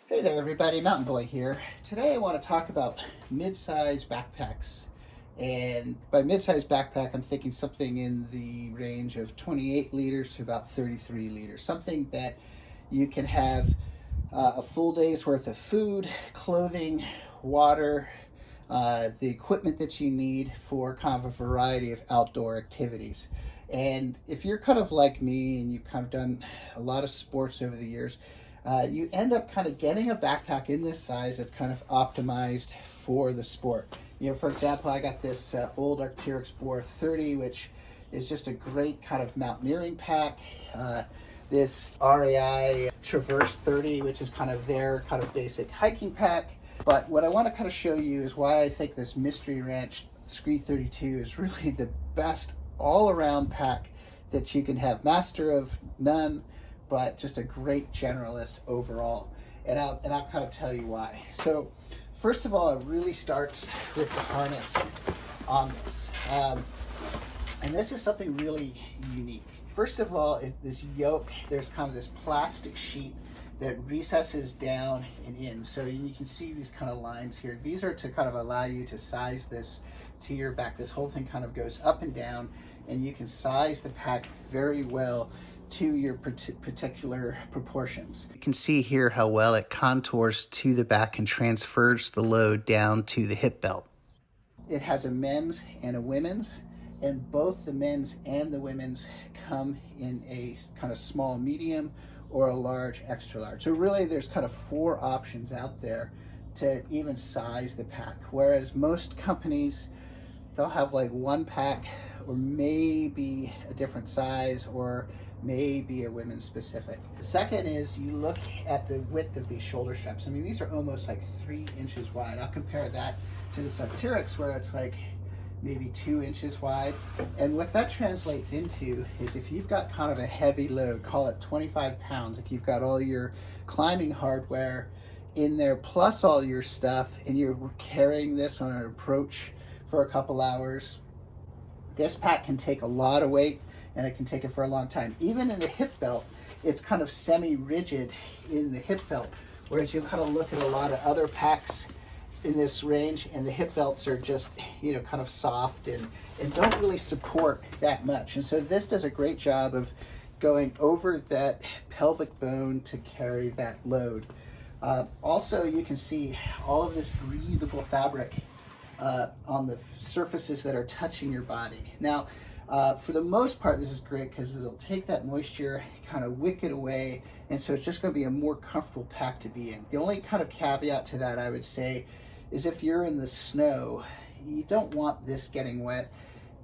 Hey there everybody, Mountain Boy here. Today I want to talk about mid-size backpacks. And by mid-size backpack, I'm thinking something in the range of 28 liters to about 33 liters. Something that you can have a full day's worth of food, clothing, water, the equipment that you need for kind of a variety of outdoor activities. And if you're kind of like me and you've kind of done a lot of sports over the years, you end up kind of getting a backpack in this size that's kind of optimized for the sport. You know, for example, I got this old Arc'teryx Bore 30, which is just a great kind of mountaineering pack. This REI Traverse 30, which is kind of their kind of basic hiking pack. But what I want to kind of show you is why I think this Mystery Ranch Scree 32 is really the best all-around pack that you can have. Master of none, but just a great generalist overall. And I'll kind of tell you why. So first of all, it really starts with the harness on this. And this is something really unique. First of all, this yoke, there's kind of this plastic sheet that recesses down and in. So you can see these kind of lines here. These are to kind of allow you to size this to your back. This whole thing kind of goes up and down, and you can size the pack very well to your particular proportions. You can see here how well it contours to the back and transfers the load down to the hip belt. It has a men's and a women's, and both the men's and the women's come in a kind of small medium or a large extra large. So really there's kind of 4 options out there to even size the pack, whereas most companies, they'll have like one pack or maybe a different size or maybe a women's specific. The second is you look at the width of these shoulder straps. I mean, these are almost like 3 inches wide. I'll compare that to the Arc'teryx where it's like maybe 2 inches wide. And what that translates into is if you've got kind of a heavy load, call it 25 pounds, like you've got all your climbing hardware in there plus all your stuff, and you're carrying this on an approach for a couple hours, this pack can take a lot of weight and it can take it for a long time. Even in the hip belt, it's kind of semi-rigid in the hip belt, whereas you kind of look at a lot of other packs in this range and the hip belts are just, you know, kind of soft and don't really support that much. And so this does a great job of going over that pelvic bone to carry that load. Also, you can see all of this breathable fabric on the surfaces that are touching your body. Now, for the most part, this is great because it'll take that moisture, kind of wick it away, and so it's just going to be a more comfortable pack to be in. The only kind of caveat to that, I would say, is if you're in the snow, you don't want this getting wet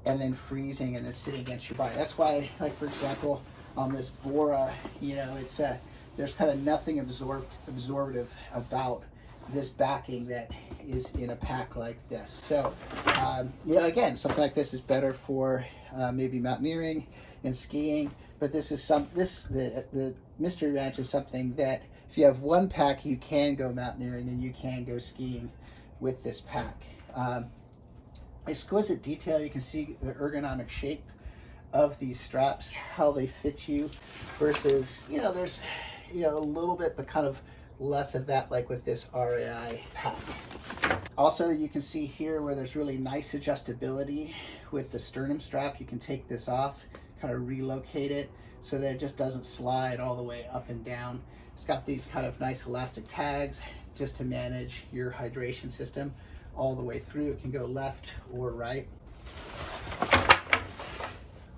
and then freezing and then sitting against your body. That's why, like for example, on this Bora, you know, it's there's kind of nothing absorptive about this backing that is in a pack like this. So, you know, again, something like this is better for maybe mountaineering and skiing, but this is the Mystery Ranch is something that if you have one pack, you can go mountaineering and you can go skiing with this pack. Exquisite detail. You can see the ergonomic shape of these straps, how they fit you versus, you know, there's, you know, a little bit, but kind of less of that like with this REI pack. Also, you can see here where there's really nice adjustability with the sternum strap. You can take this off, kind of relocate it so that it just doesn't slide all the way up and down. It's got these kind of nice elastic tags just to manage your hydration system all the way through. It can go left or right.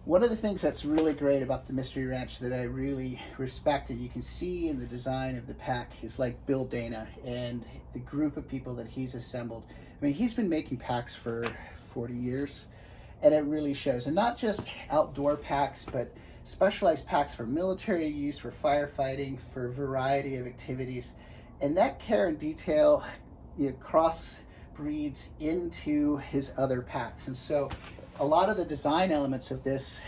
One of the things that's really great about the Mystery Ranch that I really respect, and you can see in the design of the pack, is like Bill Dana and the group of people that he's assembled. I mean, he's been making packs for 40 years, and it really shows. And not just outdoor packs, but specialized packs for military use, for firefighting, for a variety of activities. And that care and detail, it cross breeds into his other packs. And so a lot of the design elements of this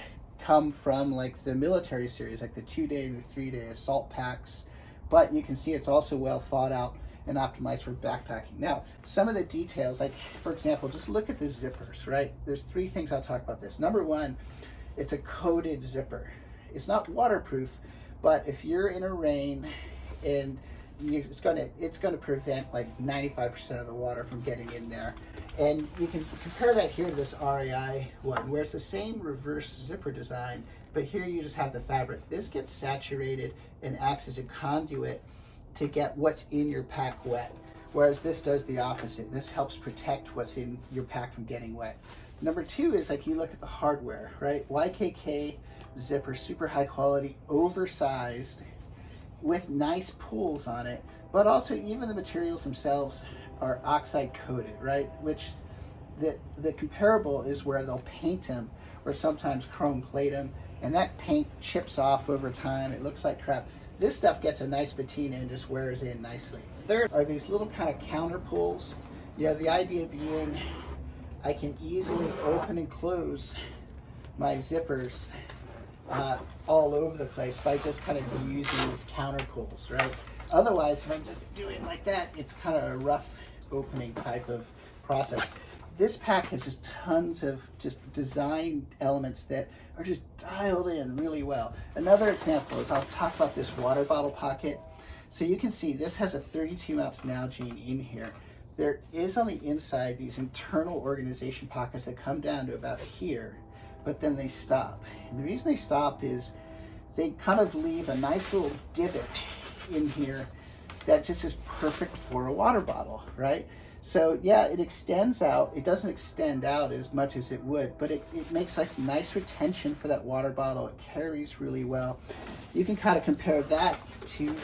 come from like the military series, like the 2-day and the 3-day assault packs, but you can see it's also well thought out and optimized for backpacking. Now, some of the details, like for example, just look at the zippers, right? There's 3 things I'll talk about this. Number 1, it's a coated zipper. It's not waterproof, but if you're in a rain and it's gonna prevent like 95% of the water from getting in there. And you can compare that here to this REI one, where it's the same reverse zipper design, but here you just have the fabric. This gets saturated and acts as a conduit to get what's in your pack wet, whereas this does the opposite. This helps protect what's in your pack from getting wet. Number two is, like, you look at the hardware, right? YKK zipper, super high quality, oversized, with nice pulls on it, but also even the materials themselves are oxide coated, right? Which the comparable is where they'll paint them or sometimes chrome plate them, and that paint chips off over time. It looks like crap. This stuff gets a nice patina and just wears in nicely. Third are these little kind of counter pulls. You know, the idea being I can easily open and close my zippers all over the place by just kind of using these counter pulls, right? Otherwise, if I'm just doing it like that, it's kind of a rough opening type of process. This pack has just tons of just design elements that are just dialed in really well. Another example is, I'll talk about this water bottle pocket. So you can see this has a 32 ounce Nalgene in here. There is on the inside these internal organization pockets that come down to about here, but then they stop. And the reason they stop is they kind of leave a nice little divot in here that just is perfect for a water bottle, right? So yeah, it extends out. It doesn't extend out as much as it would, but it makes like nice retention for that water bottle. It carries really well. You can kind of compare that to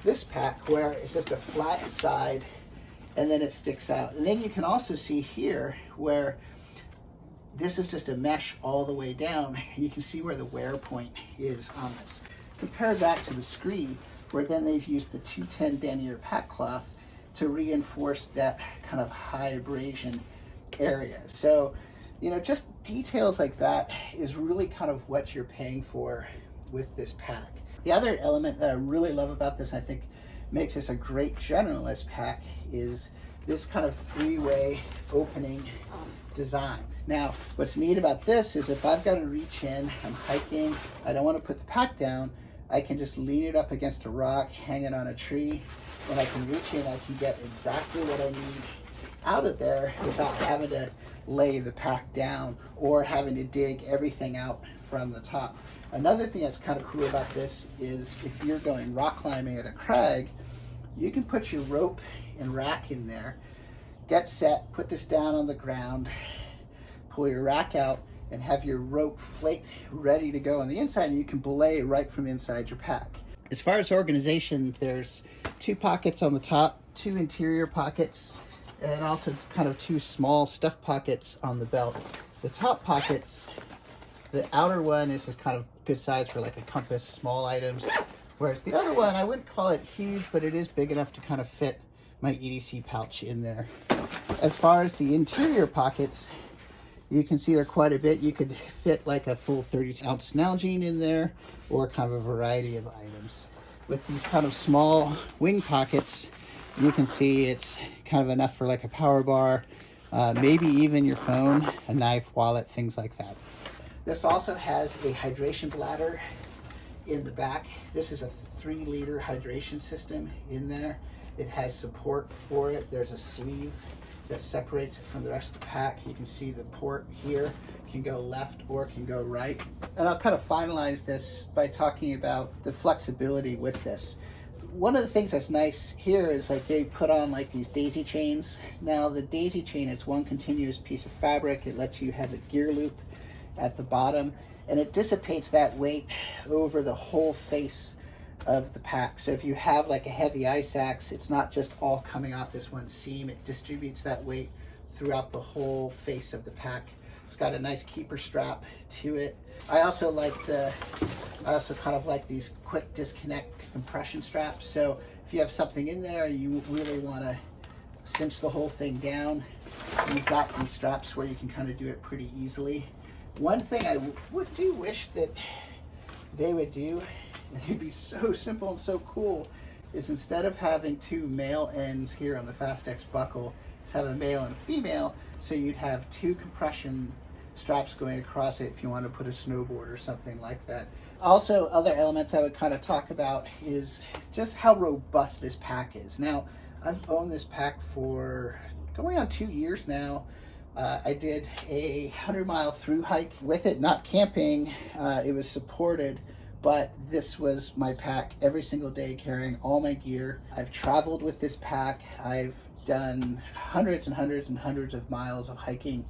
this pack where it's just a flat side and then it sticks out. And then you can also see here where this is just a mesh all the way down. You can see where the wear point is on this. Compare that to the Scree, where then they've used the 210 denier pack cloth to reinforce that kind of high abrasion area. So, you know, just details like that is really kind of what you're paying for with this pack. The other element that I really love about this, I think makes this a great generalist pack, is this kind of three-way opening design. Now, what's neat about this is if I've got to reach in, I'm hiking, I don't want to put the pack down, I can just lean it up against a rock, hang it on a tree, and I can reach in, I can get exactly what I need out of there without having to lay the pack down or having to dig everything out from the top. Another thing that's kind of cool about this is if you're going rock climbing at a crag, you can put your rope and rack in there, get set, put this down on the ground, pull your rack out, and have your rope flaked ready to go on the inside, and you can belay right from inside your pack. As far as organization, there's 2 pockets on the top, 2 interior pockets, and also kind of 2 small stuff pockets on the belt. The top pockets, the outer one is just kind of good size for like a compass, small items, whereas the other one, I wouldn't call it huge, but it is big enough to kind of fit my EDC pouch in there. As far as the interior pockets, you can see there quite a bit. You could fit like a full 30 ounce Nalgene in there, or kind of a variety of items. With these kind of small wing pockets, you can see it's kind of enough for like a power bar, maybe even your phone, a knife, wallet, things like that. This also has a hydration bladder in the back. This is a 3-liter hydration system in there. It has support for it. There's a sleeve that separates it from the rest of the pack. You can see the port here can go left or can go right. And I'll kind of finalize this by talking about the flexibility with this. One of the things that's nice here is like they put on like these daisy chains. Now the daisy chain is one continuous piece of fabric. It lets you have a gear loop at the bottom, and it dissipates that weight over the whole face of the pack. So if you have like a heavy ice axe, it's not just all coming off this one seam. It distributes that weight throughout the whole face of the pack. It's got a nice keeper strap to it. I also kind of like these quick disconnect compression straps. So if you have something in there, you really want to cinch the whole thing down, you've got these straps where you can kind of do it pretty easily. One thing I do wish that they would do, and it'd be so simple and so cool, is instead of having 2 male ends here on the Fast X buckle, just have a male and a female, so you'd have 2 compression straps going across it if you want to put a snowboard or something like that. Also, other elements I would kind of talk about is just how robust this pack is. Now, I've owned this pack for going on 2 years now. I did a 100-mile through hike with it, not camping. It was supported, but this was my pack every single day, carrying all my gear. I've traveled with this pack. I've done hundreds and hundreds and hundreds of miles of hiking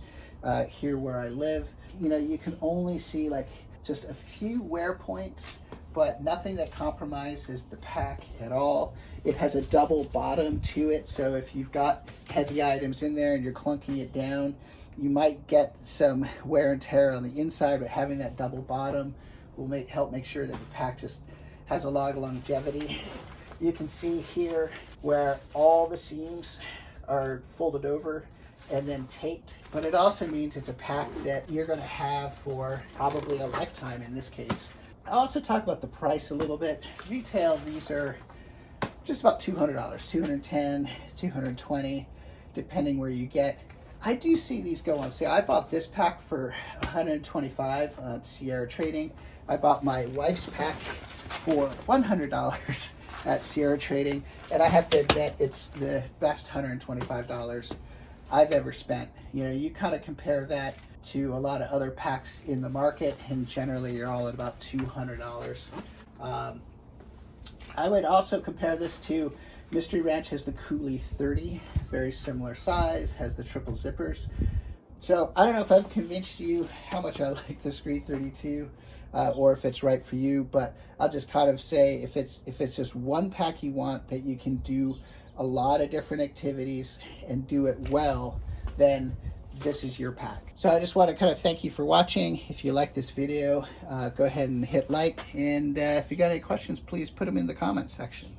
here where I live. You know, you can only see like just a few wear points, but nothing that compromises the pack at all. It has a double bottom to it, so if you've got heavy items in there and you're clunking it down, you might get some wear and tear on the inside, but having that double bottom will help make sure that the pack just has a lot of longevity. You can see here where all the seams are folded over and then taped, but it also means it's a pack that you're going to have for probably a lifetime in this case. I'll also talk about the price a little bit. Retail, these are just about $200, $210, $220, depending where you get. I do see these go on sale. I bought this pack for $125 on Sierra Trading. I bought my wife's pack for $100 at Sierra Trading, and I have to admit it's the best $125 I've ever spent. You know, you kind of compare that to a lot of other packs in the market, and generally you're all at about $200. I would also compare this to Mystery Ranch. Has the Coulee 30, very similar size, has the triple zippers. So I don't know if I've convinced you how much I like the Scree 32 or if it's right for you, but I'll just kind of say if it's just one pack you want that you can do a lot of different activities and do it well, then this is your pack. So I just want to kind of thank you for watching. If you like this video, go ahead and hit like, and if you got any questions, please put them in the comment section.